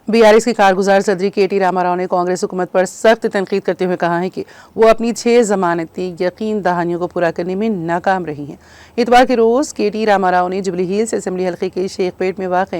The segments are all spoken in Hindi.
बीआरएस की कारगुजार सदरी केटी रामाराव ने कांग्रेस हुकूमत पर सख्त तनकीद करते हुए कहा है कि वो अपनी 6 जमानती यकीन दहानियों को पूरा करने में नाकाम रही हैं। इतवार के रोज़ केटी रामाराव ने जुबली हिल्स असेंबली हल्के के शेखपेट में वाक़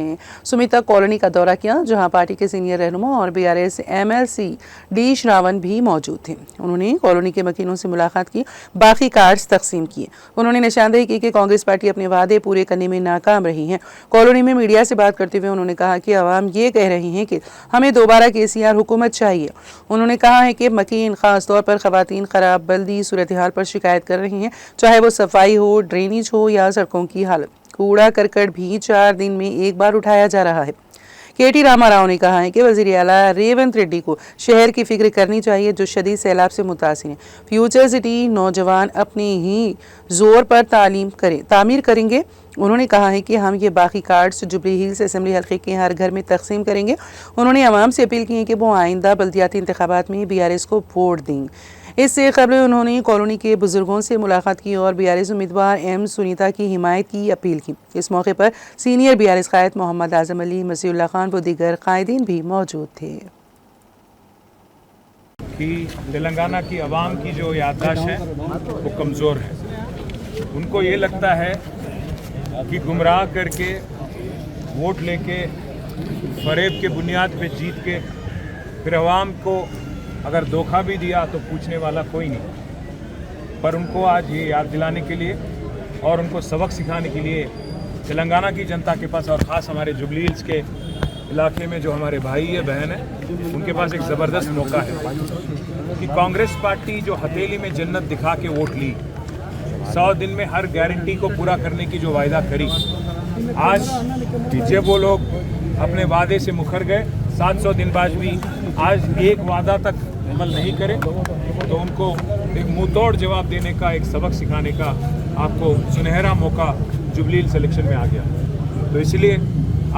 सुमिता कॉलोनी का दौरा किया, जहां पार्टी के सीनियर रहनुमा और बीआरएस एमएलसी डी श्रावण भी मौजूद थे। उन्होंने कॉलोनी के मकीनों से मुलाकात की, बाकी कार्ड्स तकसीम किए। उन्होंने निशानदेही की कि कांग्रेस पार्टी अपने वादे पूरे करने में नाकाम रही है। कॉलोनी में मीडिया से बात करते हुए उन्होंने कहा कि अवाम ये कह रही हैं कि हमें दोबारा केसीआर हुकूमत चाहिए। उन्होंने कहा है कि मकीन खास तौर पर खवातीन खराब बल्दी सूरत हाल पर शिकायत कर रही हैं, चाहे वो सफाई हो, ड्रेनेज हो या सड़कों की हालत। कूड़ा करकट भी 4 दिन में एक बार उठाया जा रहा है। केटी रामाराव ने कहा है कि वज़ीर आला रेवंत रेड्डी को शहर की फिक्र करनी चाहिए जो शदीद सैलाब से मुतासिर है। फ्यूचर सिटी नौजवान अपने ही जोर पर तामीर करेंगे। उन्होंने कहा है कि हम ये बाकी कार्ड्स जुबली हिल्स असेंबली हल्के के हर घर में तकसीम करेंगे। उन्होंने अवाम से अपील की है कि वो आइंदा बल्दियाती इंतखाबात में बीआरएस को वोट दें। इससे कबल उन्होंने कॉलोनी के बुजुर्गों से मुलाकात की और बीआरएस उम्मीदवार एम सुनीता की हिमायत की अपील की। इस मौके पर सीनियर बीआरएस कायद मोहम्मद आजम अली, मसीउल्लाह खान व दीगर कायदीन भी मौजूद थे। कि तेलंगाना की आवाम की जो याददाश्त है वो कमज़ोर है। उनको ये लगता है कि गुमराह करके वोट लेके फरेब के बुनियाद पे जीत के फिर आवाम को अगर धोखा भी दिया तो पूछने वाला कोई नहीं। पर उनको आज ये याद दिलाने के लिए और उनको सबक सिखाने के लिए तेलंगाना की जनता के पास और ख़ास हमारे जुबली हिल्स के इलाके में जो हमारे भाई है, बहन है, उनके पास एक ज़बरदस्त मौका है कि कांग्रेस पार्टी जो हथेली में जन्नत दिखा के वोट ली, 100 दिन में हर गारंटी को पूरा करने की जो वायदा करी, आज जब वो लोग अपने वादे से मुकर गए, 700 दिन बाद भी आज एक वादा तक अमल नहीं करे, तो उनको एक मुंहतोड़ जवाब देने का, एक सबक सिखाने का आपको सुनहरा मौका जुबली हिल्स इलेक्शन में आ गया। तो इसलिए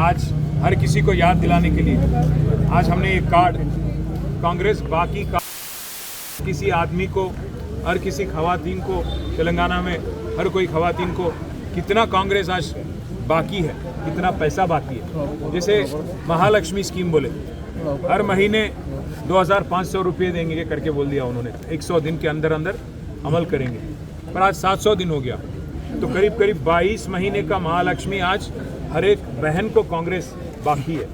आज हर किसी को याद दिलाने के लिए आज हमने एक कार्ड कांग्रेस बाकी का किसी आदमी को, हर किसी खवातीन को, तेलंगाना में हर कोई खवातीन को कितना कांग्रेस आज बाकी है, कितना पैसा बाकी है। जैसे महालक्ष्मी स्कीम बोले, हर महीने 2500 रुपये देंगे करके बोल दिया उन्होंने, 100 दिन के अंदर अंदर अमल करेंगे, पर आज 700 दिन हो गया। तो करीब करीब 22 महीने का महालक्ष्मी आज हर एक बहन को कांग्रेस बाकी है,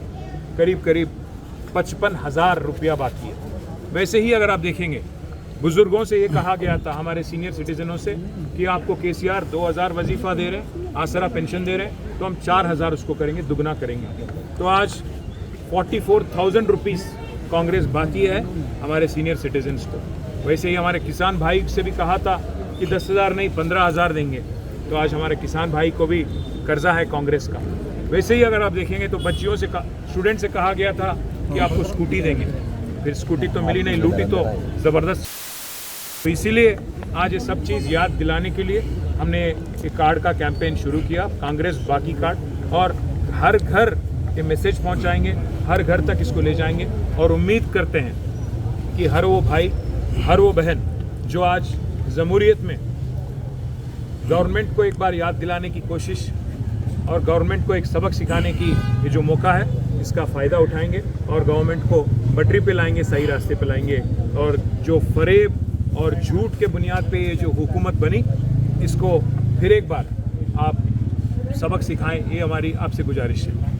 करीब करीब 55,000 रुपया बाकी है। वैसे ही अगर आप देखेंगे, बुजुर्गों से ये कहा गया था, हमारे सीनियर सिटीजनों से, कि आपको केसीआर 2000 वजीफ़ा दे रहे हैं, आसरा पेंशन दे रहे हैं, तो हम 4000 उसको करेंगे, दुगना करेंगे। तो आज 44,000 रुपीज़ कांग्रेस बाकी है हमारे सीनियर सिटीजन्स को। वैसे ही हमारे किसान भाई से भी कहा था कि 10,000 नहीं 15,000 देंगे, तो आज हमारे किसान भाई को भी कर्जा है कांग्रेस का। वैसे ही अगर आप देखेंगे तो बच्चियों से, स्टूडेंट से कहा गया था कि आपको स्कूटी देंगे, फिर स्कूटी तो मिली नहीं, लूटी तो ज़बरदस्त। तो इसीलिए आज ये सब चीज़ याद दिलाने के लिए हमने एक कार्ड का कैंपेन शुरू किया, कांग्रेस बाकी कार्ड, और हर घर ये मैसेज पहुंचाएंगे, हर घर तक इसको ले जाएंगे। और उम्मीद करते हैं कि हर वो भाई, हर वो बहन जो आज जमहूरियत में गवर्नमेंट को एक बार याद दिलाने की कोशिश और गवर्नमेंट को एक सबक सिखाने की ये जो मौका है, इसका फ़ायदा उठाएंगे और गवर्नमेंट को पटरी पे लाएंगे, सही रास्ते पे लाएंगे। और जो फरेब और झूठ के बुनियाद पे ये जो हुकूमत बनी, इसको फिर एक बार आप सबक सिखाएं, ये हमारी आपसे गुजारिश है।